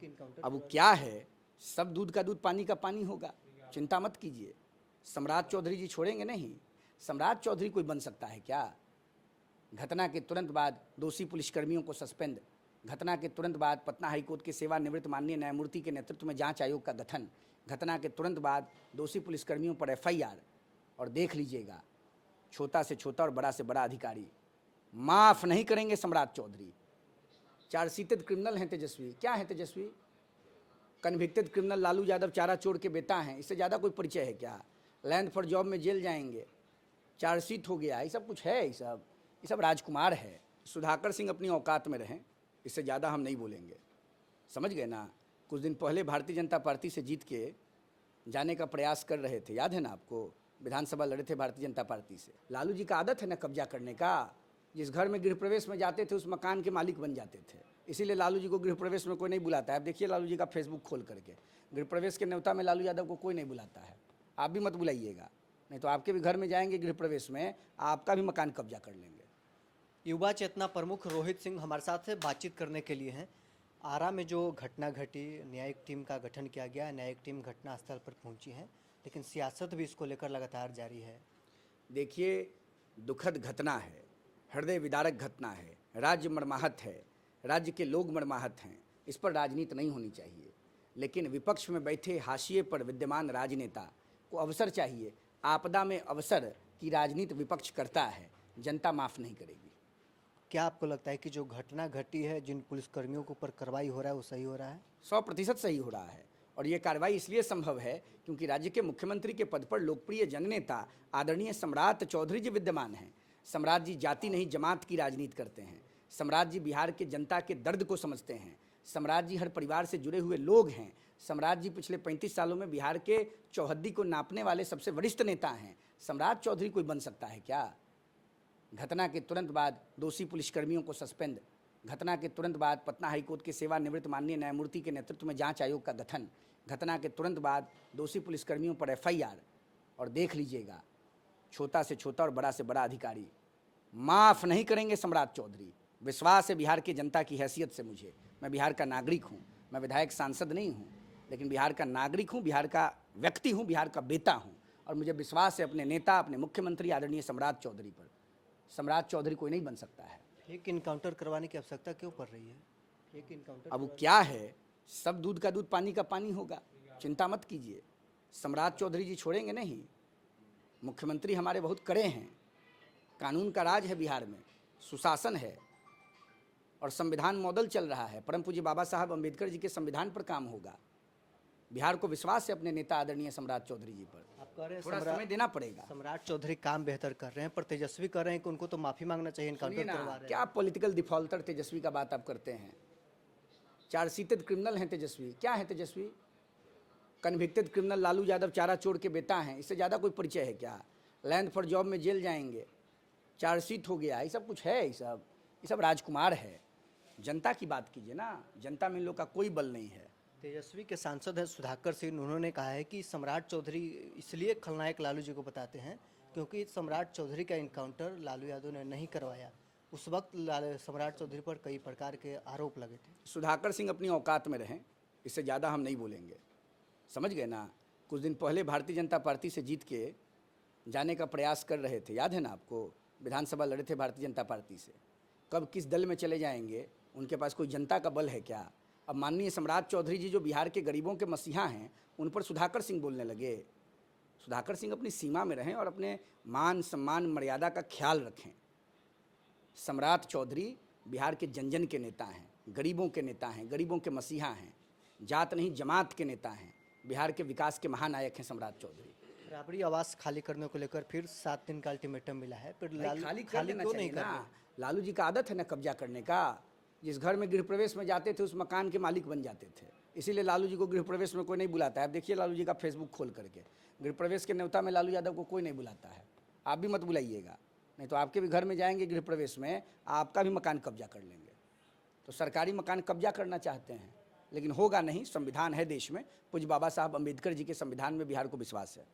Encounter अब वो क्या है, सब दूध का दूध पानी का पानी होगा, चिंता मत कीजिए। सम्राट चौधरी जी छोड़ेंगे नहीं। सम्राट चौधरी कोई बन सकता है क्या? घटना के तुरंत बाद दोषी पुलिसकर्मियों को सस्पेंड, घटना के तुरंत बाद पटना हाईकोर्ट के सेवानिवृत्त माननीय न्यायमूर्ति के नेतृत्व में जांच आयोग का गठन, घटना के तुरंत बाद दोषी पुलिसकर्मियों पर एफआईआर, और देख लीजिएगा छोटा से छोटा और बड़ा से बड़ा अधिकारी माफ नहीं करेंगे सम्राट चौधरी। चार्जशीटेड क्रिमिनल हैं तेजस्वी। क्या है तेजस्वी? कन्विक्टेड क्रिमिनल लालू यादव चारा चोर के बेटा हैं, इससे ज़्यादा कोई परिचय है क्या? लैंड फॉर जॉब में जेल जाएंगे, चार्जशीट हो गया, ये सब कुछ है, ये सब राजकुमार है। सुधाकर सिंह अपनी औकात में रहें, इससे ज़्यादा हम नहीं बोलेंगे, समझ गए ना? कुछ दिन पहले भारतीय जनता पार्टी से जीत के जाने का प्रयास कर रहे थे, याद है ना आपको? विधानसभा लड़े थे भारतीय जनता पार्टी से। लालू जी का आदत है ना कब्जा करने का। जिस घर में गृह प्रवेश में जाते थे उस मकान के मालिक बन जाते थे, इसीलिए लालू जी को गृह प्रवेश में कोई नहीं बुलाता है। आप देखिए लालू जी का फेसबुक खोल करके, गृह प्रवेश के न्योता में लालू यादव को कोई नहीं बुलाता है। आप भी मत बुलाइएगा, नहीं तो आपके भी घर में जाएंगे गृह प्रवेश में, आपका भी मकान कब्जा कर लेंगे। युवा चेतना प्रमुख रोहित सिंह हमारे साथ से बातचीत करने के लिए हैं। आरा में जो घटना घटी, न्यायिक टीम का गठन किया गया, न्यायिक टीम घटनास्थल पर पहुंची है, लेकिन सियासत भी इसको लेकर लगातार जारी है। देखिए, दुखद घटना है, हृदय विदारक घटना है, राज्य मर्माहत है, राज्य के लोग मर्माहत हैं, इस पर राजनीति नहीं होनी चाहिए। लेकिन विपक्ष में बैठे हाशिए पर विद्यमान राजनेता को अवसर चाहिए। आपदा में अवसर की राजनीति विपक्ष करता है, जनता माफ़ नहीं करेगी। क्या आपको लगता है कि जो घटना घटी है, जिन पुलिसकर्मियों के ऊपर कार्रवाई हो रहा है, वो सही हो रहा है? 100% सही हो रहा है, और ये कार्रवाई इसलिए संभव है क्योंकि राज्य के मुख्यमंत्री के पद पर लोकप्रिय जननेता आदरणीय सम्राट चौधरी जी विद्यमान हैं। सम्राट जी जाति नहीं जमात की राजनीति करते हैं। सम्राट जी बिहार के जनता के दर्द को समझते हैं। सम्राट जी हर परिवार से जुड़े हुए लोग हैं। सम्राट जी पिछले 35 सालों में बिहार के चौहद्दी को नापने वाले सबसे वरिष्ठ नेता हैं। सम्राट चौधरी कोई बन सकता है क्या? घटना के तुरंत बाद दोषी पुलिसकर्मियों को सस्पेंड, घटना के तुरंत बाद पटना हाईकोर्ट के सेवानिवृत्त माननीय न्यायमूर्ति के नेतृत्व में जांच आयोग का गठन, घटना के तुरंत बाद दोषी पुलिसकर्मियों पर एफआईआर, और देख लीजिएगा छोटा से छोटा और बड़ा से बड़ा अधिकारी माफ़ नहीं करेंगे सम्राट चौधरी। विश्वास है बिहार की जनता की हैसियत से मुझे, मैं बिहार का नागरिक हूँ, मैं विधायक सांसद नहीं हूँ, लेकिन बिहार का नागरिक हूँ, बिहार का व्यक्ति हूँ, बिहार का बेटा हूँ, और मुझे विश्वास है अपने नेता, अपने मुख्यमंत्री आदरणीय सम्राट चौधरी पर। सम्राट चौधरी कोई नहीं बन सकता है। एक इनकाउंटर करवाने की आवश्यकता क्यों पड़ रही है? एक इनकाउंटर अब वो क्या है, सब दूध का दूध पानी का पानी होगा, चिंता मत कीजिए। सम्राट चौधरी जी छोड़ेंगे नहीं। मुख्यमंत्री हमारे बहुत कड़े हैं, कानून का राज है बिहार में, सुशासन है, और संविधान मॉडल चल रहा है। परम पूज्य बाबा साहब अम्बेडकर जी के संविधान पर काम होगा। बिहार को विश्वास है अपने नेता आदरणीय सम्राट चौधरी जी पर। आप कह रहे हैं थोड़ा समय देना पड़ेगा। सम्राट चौधरी काम बेहतर कर रहे हैं, पर तेजस्वी कर रहे हैं कि उनको तो माफी मांगना चाहिए, इनकाउंटर सुनिए ना, करवा रहे हैं। क्या पॉलिटिकल डिफॉल्टर तेजस्वी का बात आप करते हैं? चार्जशीटेड क्रिमिनल हैं तेजस्वी। क्या है तेजस्वी? कन्विक्टेड क्रिमिनल लालू यादव चारा चोर के बेटा हैं, इससे ज़्यादा कोई परिचय है क्या? लैंड फॉर जॉब में जेल जाएंगे, चार्जशीट हो गया, ये सब कुछ है, ये सब राजकुमार है। जनता की बात कीजिए ना, जनता में इन लोग का कोई बल नहीं है। तेजस्वी के सांसद हैं सुधाकर सिंह, उन्होंने कहा है कि सम्राट चौधरी इसलिए खलनायक लालू जी को बताते हैं क्योंकि सम्राट चौधरी का इनकाउंटर लालू यादव ने नहीं करवाया। उस वक्त सम्राट चौधरी पर कई प्रकार के आरोप लगे थे। सुधाकर सिंह अपनी औकात में रहें, इससे ज़्यादा हम नहीं बोलेंगे, समझ गए ना? कुछ दिन पहले भारतीय जनता पार्टी से जीत के जाने का प्रयास कर रहे थे, याद है ना आपको? विधानसभा लड़े थे भारतीय जनता पार्टी से। कब किस दल में चले जाएंगे, उनके पास कोई जनता का बल है क्या? अब माननीय सम्राट चौधरी जी जो बिहार के गरीबों के मसीहा हैं, उन पर सुधाकर सिंह बोलने लगे। सुधाकर सिंह अपनी सीमा में रहें और अपने मान सम्मान मर्यादा का ख्याल रखें। सम्राट चौधरी बिहार के जन जन के नेता हैं, गरीबों के नेता हैं, गरीबों के मसीहा हैं, जात नहीं जमात के नेता हैं, बिहार के विकास के महानायक हैं सम्राट चौधरी। राबड़ी आवास खाली करने को लेकर फिर 7 दिन का अल्टीमेटम मिला है, फिर खाली क्यों नहीं कर रहे? लालू जी का आदत है ना कब्जा करने का। जिस घर में गृह प्रवेश में जाते थे उस मकान के मालिक बन जाते थे, इसीलिए लालू जी को गृह प्रवेश में कोई नहीं बुलाता है। आप देखिए लालू जी का फेसबुक खोल करके, गृह प्रवेश के न्योता में लालू यादव को कोई नहीं बुलाता है। आप भी मत बुलाइएगा, नहीं तो आपके भी घर में जाएंगे गृह प्रवेश में, आपका भी मकान कब्जा कर लेंगे। तो सरकारी मकान कब्जा करना चाहते हैं, लेकिन होगा नहीं। संविधान है देश में, पूज्य बाबा साहब अम्बेडकर जी के संविधान में बिहार को विश्वास है।